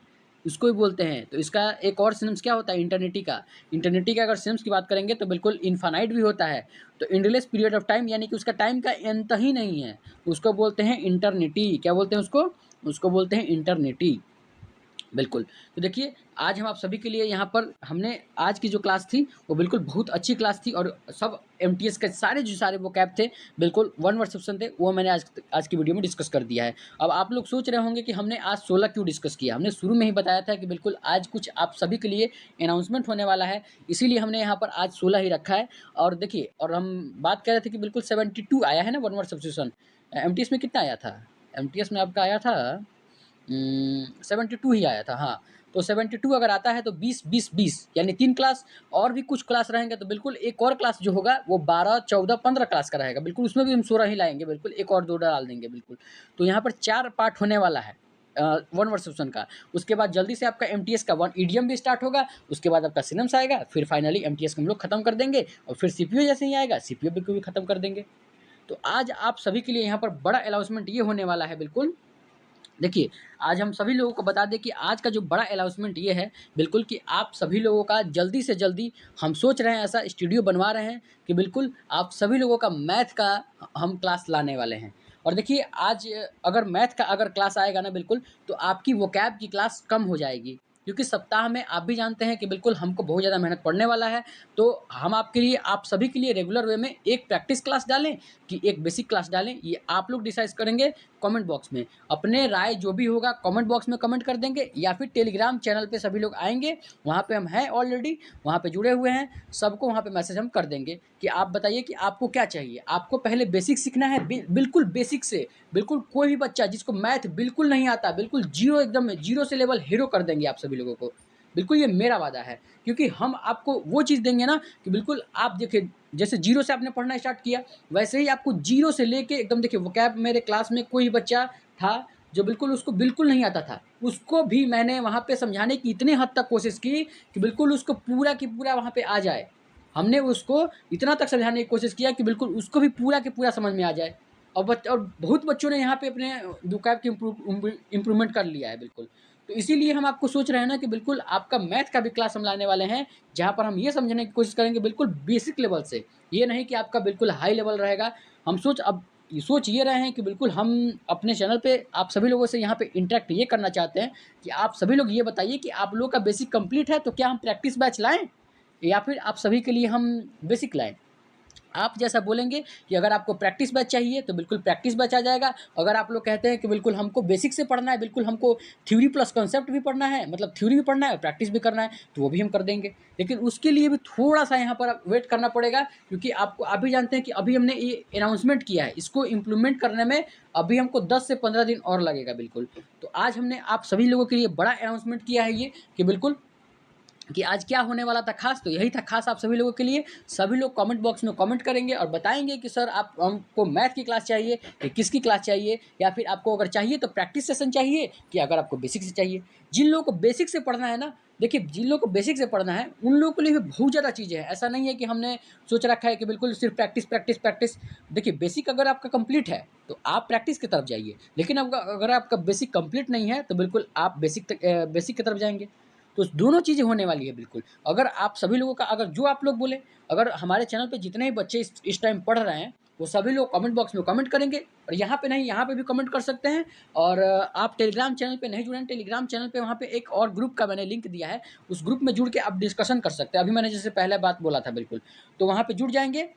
उसको ही बोलते हैं। तो इसका एक और सिनम्स क्या होता है? इंटरनिटी का। इंटरनिटी का अगर सिनम्स की बात करेंगे तो बिल्कुल इन्फानाइट भी होता है। तो इंडलेस पीरियड ऑफ टाइम यानी कि उसका टाइम का अंत ही नहीं है, उसको बोलते हैं इंटरनिटी। क्या बोलते हैं उसको? उसको बोलते हैं इंटरनिटी। बिल्कुल। तो देखिए, आज हम आप सभी के लिए यहाँ पर हमने आज की जो क्लास थी, वो बिल्कुल बहुत अच्छी क्लास थी और सब एमटीएस के सारे जो सारे वोकैब थे, बिल्कुल वन वर्ड सेक्शन थे, वो मैंने आज की वीडियो में डिस्कस कर दिया है। अब आप लोग सोच रहे होंगे कि हमने आज 16 क्यों डिस्कस किया? हमने शुरू में ही बताया था कि बिल्कुल आज कुछ आप सभी के लिए अनाउंसमेंट होने वाला है, इसीलिए हमने यहाँ पर आज 16 ही रखा है। और देखिए, और हम बात कर रहे थे कि बिल्कुल 72 आया है ना वन वर्ड सब्स्टिट्यूशन। एमटीएस में कितना आया था? एमटीएस में आपका आया था 72 ही आया था, हाँ। तो 72 अगर आता है तो 20-20-20 यानी 3 क्लास और भी कुछ क्लास रहेंगे, तो बिल्कुल एक और क्लास जो होगा वो 12, 14, 15 क्लास का रहेगा। बिल्कुल उसमें भी हम 16 ही लाएँगे, बिल्कुल एक और 2 डाल देंगे, बिल्कुल। तो यहाँ पर 4 पार्ट होने वाला है वन वर्ड सेक्शन का। उसके बाद जल्दी से आपका एमटीएस का वन ईडीएम भी स्टार्ट होगा, उसके बाद आपका सिनम्स आएगा, फिर फाइनली एमटीएस को हम लोग खत्म कर देंगे और फिर सीपीयू जैसे ही आएगा, सीपीयू भी खत्म कर देंगे। तो आज आप सभी के लिए यहाँ पर बड़ा अनाउंसमेंट ये होने वाला है, बिल्कुल। देखिए, आज हम सभी लोगों को बता दें कि आज का जो बड़ा अनाउंसमेंट ये है, बिल्कुल कि आप सभी लोगों का जल्दी से जल्दी, हम सोच रहे हैं, ऐसा स्टूडियो बनवा रहे हैं कि बिल्कुल आप सभी लोगों का मैथ का हम क्लास लाने वाले हैं। और देखिए आज अगर मैथ का अगर क्लास आएगा ना बिल्कुल, तो आपकी वोकैब की क्लास कम हो जाएगी। क्योंकि सप्ताह में आप भी जानते हैं कि बिल्कुल हमको बहुत ज़्यादा मेहनत पड़ने वाला है। तो हम आपके लिए, आप सभी के लिए रेगुलर वे में एक प्रैक्टिस क्लास डालें कि एक बेसिक क्लास डालें, ये आप लोग डिसाइड करेंगे कमेंट बॉक्स में। अपने राय जो भी होगा कमेंट बॉक्स में कमेंट कर देंगे, या फिर टेलीग्राम चैनल पे सभी लोग आएँगे, वहाँ पे हम हैं ऑलरेडी, वहाँ पे जुड़े हुए हैं, सबको वहाँ पे मैसेज हम कर देंगे कि आप बताइए कि आपको क्या चाहिए। आपको पहले बेसिक सीखना है, बिल्कुल बेसिक से, बिल्कुल कोई भी बच्चा जिसको मैथ बिल्कुल नहीं आता, बिल्कुल जीरो, एकदम जीरो से लेवल हीरो कर देंगे आप सभी लोगों को। बिल्कुल ये मेरा वादा है, क्योंकि हम आपको वो चीज़ देंगे ना कि बिल्कुल आप देखिए, जैसे जीरो से आपने पढ़ना स्टार्ट किया, वैसे ही आपको जीरो से लेके एकदम, देखिए वोकैब मेरे क्लास में कोई बच्चा था जो बिल्कुल उसको बिल्कुल नहीं आता था, उसको भी मैंने वहाँ पे समझाने की इतनी हद तक कोशिश की कि बिल्कुल उसको पूरा की पूरा वहाँ पे आ जाए। हमने उसको इतना तक समझाने की कोशिश किया कि बिल्कुल उसको भी पूरा के पूरा समझ में आ जाए। और बहुत बच्चों ने यहाँ पे अपने वोकैब की इम्प्रूवमेंट कर लिया है बिल्कुल। तो इसीलिए हम आपको सोच रहे हैं ना कि बिल्कुल आपका मैथ का भी क्लास हम लाने वाले हैं, जहाँ पर हम ये समझने की कोशिश करेंगे बिल्कुल बेसिक लेवल से। ये नहीं कि आपका बिल्कुल हाई लेवल रहेगा। हम सोच ये रहे हैं कि बिल्कुल हम अपने चैनल पे आप सभी लोगों से यहाँ पे इंटरेक्ट ये करना चाहते हैं कि आप सभी लोग ये बताइए कि आप लोगों का बेसिक कंप्लीट है, तो क्या हम प्रैक्टिस बैच लाएँ? या फिर आप सभी के लिए हम बेसिक लाएँ? आप जैसा बोलेंगे कि अगर आपको प्रैक्टिस बैच चाहिए तो बिल्कुल प्रैक्टिस बैच आ जाएगा। अगर आप लोग कहते हैं कि बिल्कुल हमको बेसिक से पढ़ना है, बिल्कुल हमको थ्योरी प्लस कॉन्सेप्ट भी पढ़ना है, मतलब थ्योरी भी पढ़ना है और प्रैक्टिस भी करना है, तो वो भी हम कर देंगे। लेकिन उसके लिए भी थोड़ा-सा यहाँ पर वेट करना पड़ेगा, क्योंकि आप भी जानते हैं कि अभी हमने ये अनाउंसमेंट किया है, इसको इम्प्लीमेंट करने में अभी हमको 10 से 15 दिन और लगेगा बिल्कुल। तो आज हमने आप सभी लोगों के लिए बड़ा अनाउंसमेंट किया है ये, कि बिल्कुल कि आज क्या होने वाला था खास, तो यही था खास आप सभी लोगों के लिए। सभी लोग कमेंट बॉक्स में कमेंट करेंगे और बताएंगे कि सर आप हमको मैथ की क्लास चाहिए कि किसकी क्लास चाहिए, या फिर आपको अगर चाहिए तो प्रैक्टिस सेशन चाहिए, कि अगर आपको बेसिक से चाहिए। जिन लोगों को बेसिक से पढ़ना है ना, देखिए जिन लोगों को बेसिक से पढ़ना है उन लोगों के लिए भी बहुत ज़्यादा चीज़ें हैं। ऐसा नहीं है कि हमने सोच रखा है कि बिल्कुल सिर्फ प्रैक्टिस प्रैक्टिस प्रैक्टिस। देखिए बेसिक अगर आपका कंप्लीट है तो आप प्रैक्टिस की तरफ जाइए, लेकिन अगर आपका बेसिक कंप्लीट नहीं है तो बिल्कुल आप बेसिक की तरफ जाएंगे। तो दोनों चीज़ें होने वाली है बिल्कुल। अगर आप सभी लोगों का, अगर जो आप लोग बोले, अगर हमारे चैनल पे जितने भी बच्चे इस टाइम पढ़ रहे हैं, वो सभी लोग कमेंट बॉक्स में कमेंट करेंगे, और यहाँ पे नहीं, यहाँ पे भी कमेंट कर सकते हैं। और आप टेलीग्राम चैनल पे नहीं जुड़े हैं, टेलीग्राम चैनल पे वहाँ पे एक और ग्रुप का मैंने लिंक दिया है, उस ग्रुप में जुड़ के आप डिस्कशन कर सकते हैं। अभी मैंने जैसे पहले बात बोला था बिल्कुल, तो वहाँ पे जुड़ जाएँगे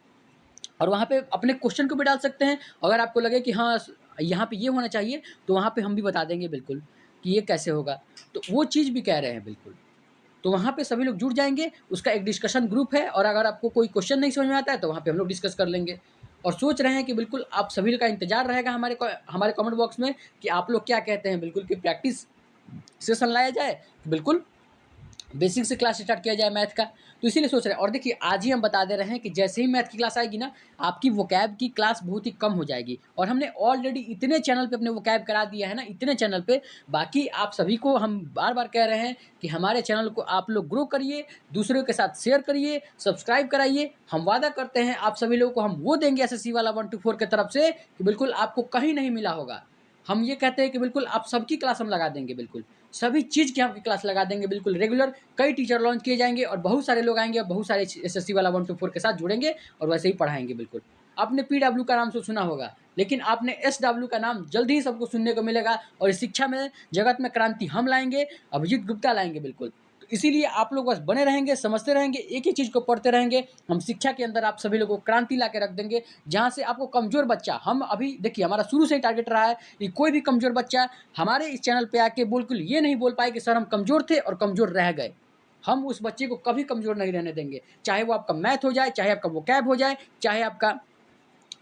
और वहाँ पे अपने क्वेश्चन को भी डाल सकते हैं। अगर आपको लगे कि हाँ, यहाँ पे ये होना चाहिए, तो वहाँ पे हम भी बता देंगे बिल्कुल कि ये कैसे होगा। तो वो चीज़ भी कह रहे हैं बिल्कुल। तो वहाँ पे सभी लोग जुड़ जाएँगे, उसका एक डिस्कशन ग्रुप है, और अगर आपको कोई क्वेश्चन नहीं समझ में आता है तो वहाँ पे हम लोग डिस्कस कर लेंगे। और सोच रहे हैं कि बिल्कुल आप सभी का इंतज़ार रहेगा हमारे कमेंट बॉक्स में कि आप लोग क्या कहते हैं, बिल्कुल कि प्रैक्टिस सेशन लाया जाए, बिल्कुल बेसिक से क्लास स्टार्ट किया जाए मैथ का। तो इसीलिए सोच रहे हैं। और देखिए आज ही हम बता दे रहे हैं कि जैसे ही मैथ की क्लास आएगी ना, आपकी वोकैब की क्लास बहुत ही कम हो जाएगी। और हमने ऑलरेडी इतने चैनल पे अपने वोकैब करा दिया है ना, इतने चैनल पे। बाकी आप सभी को हम बार बार कह रहे हैं कि हमारे चैनल को आप लोग ग्रो करिए, दूसरों के साथ शेयर करिए, सब्सक्राइब कराइए। हम वादा करते हैं आप सभी लोगों को हम वो देंगे एसएससी वाला 1 to 4 की तरफ से कि बिल्कुल आपको कहीं नहीं मिला होगा। हम ये कहते हैं कि बिल्कुल आप सबकी क्लास हम लगा देंगे, बिल्कुल सभी चीज़ की आपकी क्लास लगा देंगे बिल्कुल रेगुलर। कई टीचर लॉन्च किए जाएँगे और बहुत सारे लोग आएँगे और बहुत सारे एसएससी वाला 1 to 4 के साथ जुड़ेंगे और वैसे ही पढ़ाएँगे बिल्कुल। आपने पीडब्ल्यू का नाम तो सुना होगा, लेकिन आपने एसडब्ल्यू का नाम जल्द ही सबको सुनने को मिलेगा। और इस शिक्षा में जगत में क्रांति हम लाएँगे, अभिजीत गुप्ता लाएँगे बिल्कुल। तो इसीलिए आप लोग बस बने रहेंगे, समझते रहेंगे, एक ही चीज़ को पढ़ते रहेंगे। हम शिक्षा के अंदर आप सभी लोगों को क्रांति ला के रख देंगे, जहाँ से आपको कमज़ोर बच्चा, हम अभी देखिए हमारा शुरू से ही टारगेट रहा है कि कोई भी कमज़ोर बच्चा हमारे इस चैनल पे आके बिल्कुल ये नहीं बोल पाए कि सर हम कमज़ोर थे और कमज़ोर रह गए। हम उस बच्चे को कभी कमज़ोर नहीं रहने देंगे, चाहे वो आपका मैथ हो जाए, चाहे आपका वोकैब हो जाए, चाहे आपका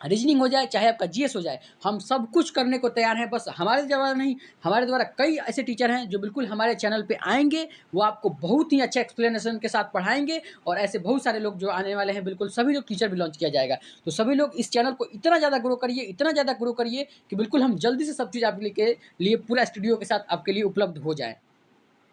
रीजनिंग हो जाए, चाहे आपका जीएस हो जाए। हम सब कुछ करने को तैयार हैं। बस हमारे द्वारा नहीं, हमारे द्वारा कई ऐसे टीचर हैं जो बिल्कुल हमारे चैनल पे आएँगे, वो आपको बहुत ही अच्छे एक्सप्लेनेशन के साथ पढ़ाएँगे। और ऐसे बहुत सारे लोग जो आने वाले हैं, बिल्कुल सभी लोग टीचर भी लॉन्च किया जाएगा। तो सभी लोग इस चैनल को इतना ज़्यादा ग्रो करिए, इतना ज़्यादा ग्रो करिए कि बिल्कुल हम जल्दी से सब चीज़ आपके लिए पूरा स्टूडियो के साथ आपके लिए उपलब्ध हो जाए।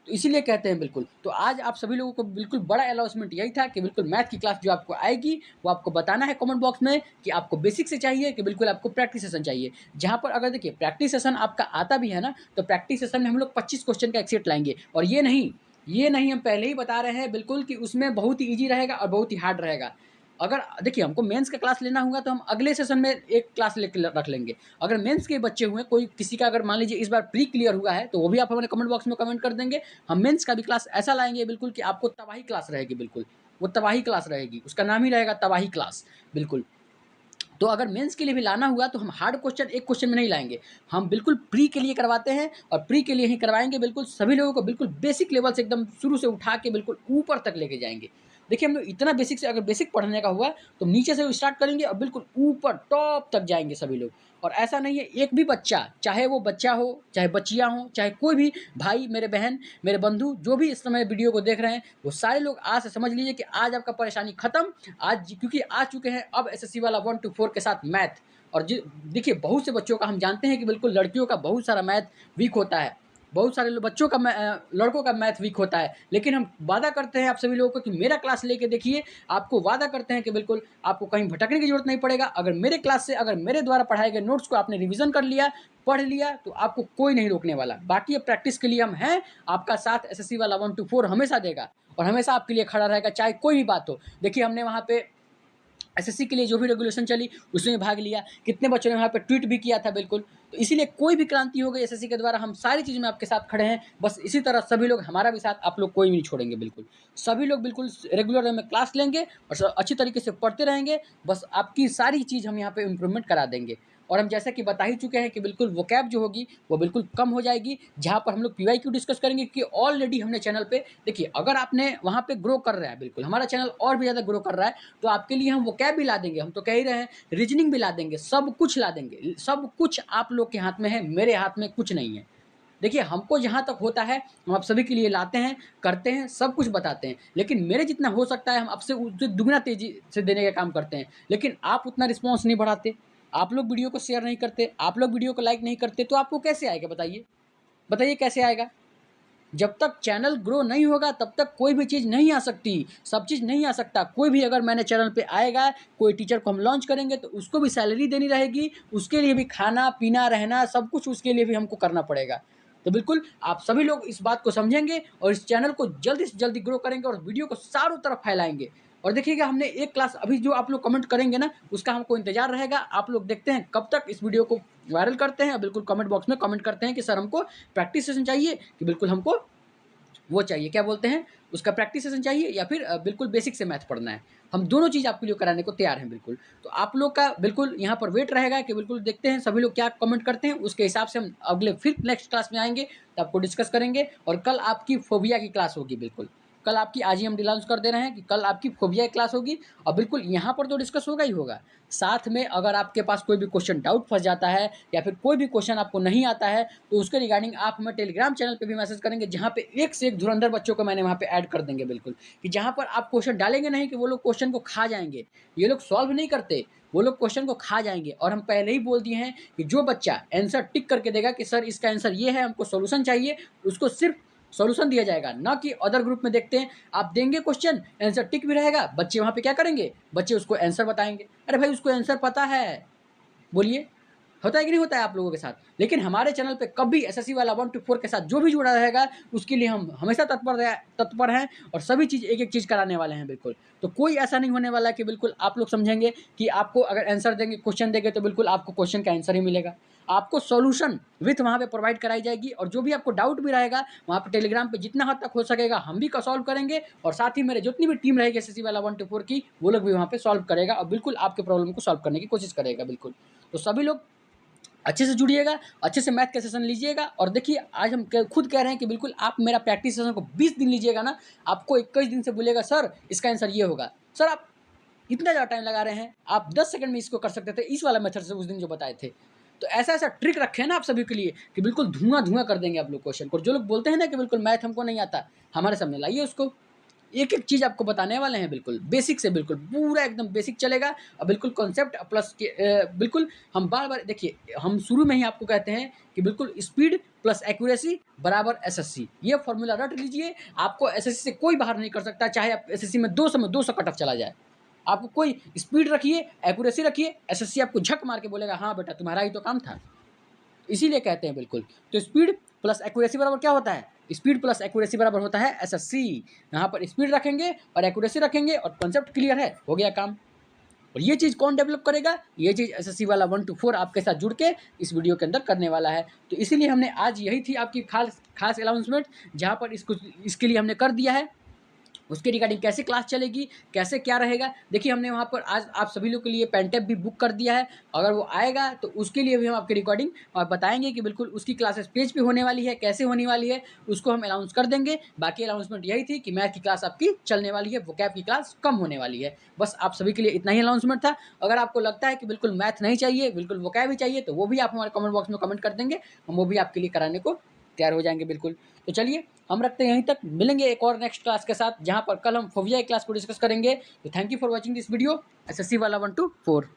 तो इसीलिए कहते हैं बिल्कुल। तो आज आप सभी लोगों को बिल्कुल बड़ा अनाउंसमेंट यही था कि बिल्कुल मैथ की क्लास जो आपको आएगी, वो आपको बताना है कमेंट बॉक्स में कि आपको बेसिक से चाहिए कि बिल्कुल आपको प्रैक्टिस सेशन चाहिए। जहाँ पर अगर देखिए प्रैक्टिस सेशन आपका आता भी है ना, तो प्रैक्टिस सेशन में हम लोग 25 क्वेश्चन का एक सेट लाएँगे। और ये नहीं हम पहले ही बता रहे हैं बिल्कुल कि उसमें बहुत ही ईज़ी रहेगा और बहुत ही हार्ड रहेगा। अगर देखिए हमको मेंस का क्लास लेना होगा तो हम अगले सेशन में एक क्लास लेके रख लेंगे। अगर मेंस के बच्चे हुए कोई किसी का अगर मान लीजिए इस बार प्री क्लियर हुआ है तो वो भी आप हमारे कमेंट बॉक्स में कमेंट कर देंगे। हम मेंस का भी क्लास ऐसा लाएंगे बिल्कुल कि आपको तबाही क्लास रहेगी, बिल्कुल वो तबाही क्लास रहेगी, उसका नाम ही रहेगा तबाही क्लास बिल्कुल। तो अगर मेंस के लिए भी लाना हुआ तो हम हार्ड क्वेश्चन एक क्वेश्चन में नहीं लाएंगे, हम बिल्कुल प्री के लिए करवाते हैं और प्री के लिए ही करवाएंगे बिल्कुल। सभी लोगों को बिल्कुल बेसिक लेवल से एकदम शुरू से उठा के बिल्कुल ऊपर तक लेके जाएंगे। देखिए हम लोग इतना बेसिक से अगर बेसिक पढ़ने का हुआ तो नीचे से स्टार्ट करेंगे और बिल्कुल ऊपर टॉप तक जाएंगे सभी लोग। और ऐसा नहीं है एक भी बच्चा, चाहे वो बच्चा हो चाहे बच्चियाँ हों चाहे कोई भी भाई मेरे बहन मेरे बंधु जो भी इस समय वीडियो को देख रहे हैं, वो सारे लोग आज से समझ लीजिए कि आज आपका परेशानी खत्म। आज क्योंकि आ चुके हैं अब एसएससी वाला 1 to 4 के साथ मैथ। और देखिए बहुत से बच्चों का हम जानते हैं कि बिल्कुल लड़कियों का बहुत सारा मैथ वीक होता है, बहुत सारे बच्चों का लड़कों का मैथ वीक होता है, लेकिन हम वादा करते हैं आप सभी लोगों को कि मेरा क्लास लेके देखिए, आपको वादा करते हैं कि बिल्कुल आपको कहीं भटकने की जरूरत नहीं पड़ेगा। अगर मेरे क्लास से अगर मेरे द्वारा पढ़ाए गए नोट्स को आपने रिवीजन कर लिया, पढ़ लिया, तो आपको कोई नहीं रोकने वाला। बाकी अब प्रैक्टिस के लिए हम हैं, आपका साथ एसएससी वाला 1 to 4 हमेशा देगा और हमेशा आपके लिए खड़ा रहेगा, चाहे कोई भी बात हो। देखिए हमने वहाँ पे एसएससी के लिए जो भी रेगुलेशन चली उसमें भाग लिया, कितने बच्चों ने वहाँ पे ट्वीट भी किया था बिल्कुल। तो इसीलिए कोई भी क्रांति हो गई एसएससी के द्वारा, हम सारी चीज़ में आपके साथ खड़े हैं। बस इसी तरह सभी लोग हमारा भी साथ, आप लोग कोई भी नहीं छोड़ेंगे बिल्कुल। सभी लोग बिल्कुल रेगुलर वे में क्लास लेंगे और अच्छी तरीके से पढ़ते रहेंगे। बस आपकी सारी चीज़ हम यहाँ पे इम्प्रूवमेंट करा देंगे। और हम जैसा कि बता ही चुके हैं कि बिल्कुल वोकैब जो होगी वो बिल्कुल कम हो जाएगी, जहाँ पर हम लोग पीवाईक्यू डिस्कस करेंगे कि ऑलरेडी हमने चैनल पे देखिए अगर आपने वहाँ पे ग्रो कर रहा है, बिल्कुल हमारा चैनल और भी ज़्यादा ग्रो कर रहा है, तो आपके लिए हम वोकैब भी ला देंगे। हम तो कह ही रहे हैं रीजनिंग भी ला देंगे, सब कुछ ला देंगे। सब कुछ आप लोग के हाथ में है, मेरे हाथ में कुछ नहीं है। देखिए हमको जहाँ तक होता है हम आप सभी के लिए लाते हैं, करते हैं, सब कुछ बताते हैं, लेकिन मेरे जितना हो सकता है हम आपसे उससे दुगना तेजी से देने का काम करते हैं। लेकिन आप उतना रिस्पॉन्स नहीं बढ़ाते, आप लोग वीडियो को शेयर नहीं करते, आप लोग वीडियो को लाइक नहीं करते, तो आपको कैसे आएगा बताइए? बताइए कैसे आएगा? जब तक चैनल ग्रो नहीं होगा तब तक कोई भी चीज़ नहीं आ सकती, सब चीज़ नहीं आ सकता। कोई भी अगर मैंने चैनल पे आएगा, कोई टीचर को हम लॉन्च करेंगे तो उसको भी सैलरी देनी रहेगी, उसके लिए भी खाना पीना रहना सब कुछ उसके लिए भी हमको करना पड़ेगा। तो बिल्कुल आप सभी लोग इस बात को समझेंगे और इस चैनल को जल्दी से जल्दी ग्रो करेंगे और वीडियो को चारों तरफ फैलाएंगे। और देखिएगा हमने एक क्लास अभी जो आप लोग कमेंट करेंगे ना, उसका हमको इंतजार रहेगा। आप लोग देखते हैं कब तक इस वीडियो को वायरल करते हैं, बिल्कुल कमेंट बॉक्स में कमेंट करते हैं कि सर हमको प्रैक्टिस सेशन चाहिए, कि बिल्कुल हमको वो चाहिए, क्या बोलते हैं उसका, प्रैक्टिस सेशन चाहिए, या फिर बिल्कुल बेसिक से मैथ पढ़ना है। हम दोनों चीज़ आपके लिए कराने को तैयार हैं बिल्कुल। तो आप लोग का बिल्कुल यहाँ पर वेट रहेगा कि बिल्कुल देखते हैं सभी लोग क्या कमेंट करते हैं, उसके हिसाब से हम अगले फिर नेक्स्ट क्लास में आएंगे तो आपको डिस्कस करेंगे। और कल आपकी फोबिया की क्लास होगी बिल्कुल, कल आपकी आज ही हम डिलाउंस कर दे रहे हैं कि कल आपकी फोबिया की क्लास होगी। और बिल्कुल यहाँ पर तो डिस्कस होगा ही होगा, साथ में अगर आपके पास कोई भी क्वेश्चन डाउट फंस जाता है या फिर कोई भी क्वेश्चन आपको नहीं आता है तो उसके रिगार्डिंग आप हमें टेलीग्राम चैनल पे भी मैसेज करेंगे, जहाँ पे एक से एक धुरंधर बच्चों को मैंने वहाँ पे ऐड कर देंगे बिल्कुल, कि जहाँ पर आप क्वेश्चन डालेंगे नहीं कि वो लोग क्वेश्चन को खा जाएंगे। ये लोग सॉल्व नहीं करते, वो लोग क्वेश्चन को खा जाएंगे। और हम पहले ही बोल दिए हैं कि जो बच्चा आंसर टिक करके देगा कि सर इसका आंसर ये है, हमको सोल्यूशन चाहिए, उसको सिर्फ सॉल्यूशन दिया जाएगा, ना कि अदर ग्रुप में देखते हैं आप देंगे क्वेश्चन आंसर टिक भी रहेगा, बच्चे वहाँ पे क्या करेंगे, बच्चे उसको आंसर बताएंगे। अरे भाई उसको आंसर पता है, बोलिए होता है कि नहीं होता है आप लोगों के साथ? लेकिन हमारे चैनल पे कभी एसएससी वाला 1 to 4 के साथ जो भी जुड़ा रहेगा उसके लिए हम हमेशा तत्पर हैं और सभी चीज़ एक एक चीज़ कराने वाले हैं बिल्कुल। तो कोई ऐसा नहीं होने वाला कि बिल्कुल आप लोग समझेंगे कि आपको अगर आंसर देंगे, क्वेश्चन देंगे तो बिल्कुल आपको क्वेश्चन का आंसर ही मिलेगा। आपको सॉल्यूशन विथ वहाँ पे प्रोवाइड कराई जाएगी और जो भी आपको डाउट भी रहेगा वहाँ पे टेलीग्राम पे जितना हद तक हो सकेगा हम भी सॉल्व करेंगे। और साथ ही मेरे जितनी भी टीम रहेगी एसएससी वाला 1 to 4 की, वो लोग भी वहाँ पे सॉल्व करेगा और बिल्कुल आपके प्रॉब्लम को सॉल्व करने की कोशिश करेगा बिल्कुल। तो सभी लोग अच्छे से जुड़िएगा, अच्छे से मैथ का सेशन लीजिएगा। और देखिए आज हम खुद कह रहे हैं कि बिल्कुल आप मेरा प्रैक्टिस सेशन को 20 दिन लीजिएगा ना, आपको 21 दिन से बोलेगा सर इसका आंसर ये होगा। सर आप इतना ज़्यादा टाइम लगा रहे हैं, आप 10 सेकंड में इसको कर सकते थे इस वाला मेथड से उस दिन जो बताए थे। तो ऐसा ऐसा ट्रिक रखे हैं ना आप सभी के लिए कि बिल्कुल धुआं धुआं कर देंगे आप लोग क्वेश्चन को। जो लोग बोलते हैं ना कि बिल्कुल मैथ हमको नहीं आता, हमारे सामने लाइए उसको, एक एक चीज़ आपको बताने वाले हैं बिल्कुल बेसिक से, बिल्कुल पूरा एकदम बेसिक चलेगा। और बिल्कुल कॉन्सेप्ट प्लस के बिल्कुल हम बार बार देखिए हम शुरू में ही आपको कहते हैं कि बिल्कुल स्पीड प्लस एक्यूरेसी बराबर एसएससी, ये फॉर्मूला रट लीजिए। आपको एसएससी से कोई बाहर नहीं कर सकता, चाहे आप एसएससी में 200 कट ऑफ चला जाए। आपको कोई स्पीड रखिए, एक्यूरेसी रखिए, एसएससी आपको झक मार के बोलेगा हाँ बेटा तुम्हारा ही तो काम था। इसीलिए कहते हैं बिल्कुल। तो स्पीड प्लस एक्यूरेसी बराबर क्या होता है? स्पीड प्लस एक्यूरेसी बराबर होता है एसएससी। यहाँ पर स्पीड रखेंगे और एक्यूरेसी रखेंगे और कॉन्सेप्ट क्लियर है, हो गया काम। और ये चीज़ कौन डेवलप करेगा, ये चीज़ एसएससी वाला 1 to 4 आपके साथ जुड़ के इस वीडियो के अंदर करने वाला है। तो इसीलिए हमने आज यही थी आपकी खास अनाउंसमेंट, जहाँ पर इसके लिए हमने कर दिया है। उसके रिगार्डिंग कैसे क्लास चलेगी, कैसे क्या रहेगा, देखिए हमने वहाँ पर आज आप सभी लोग के लिए पेन टेप भी बुक कर दिया है। अगर वो आएगा तो उसके लिए भी हम आपकी रिकॉर्डिंग बताएंगे कि बिल्कुल उसकी क्लासेस पेज पे होने वाली है, कैसे होने वाली है, उसको हम अनाउंस कर देंगे। बाकी अनाउंसमेंट यही थी कि मैथ की क्लास आपकी चलने वाली है, वोकैब की क्लास कम होने वाली है। बस आप सभी के लिए इतना ही अनाउंसमेंट था। अगर आपको लगता है कि बिल्कुल मैथ नहीं चाहिए, बिल्कुल वोकैब ही चाहिए, तो वो भी आप हमारे कमेंट बॉक्स में कमेंट कर देंगे, हम वो भी आपके लिए कराने को तैयार हो जाएंगे बिल्कुल। तो चलिए हम रखते हैं यहीं तक, मिलेंगे एक और नेक्स्ट क्लास के साथ, जहां पर कल हम फोबिया क्लास को डिस्कस करेंगे। तो thank you for watching this video SSC वाला 1 to 4।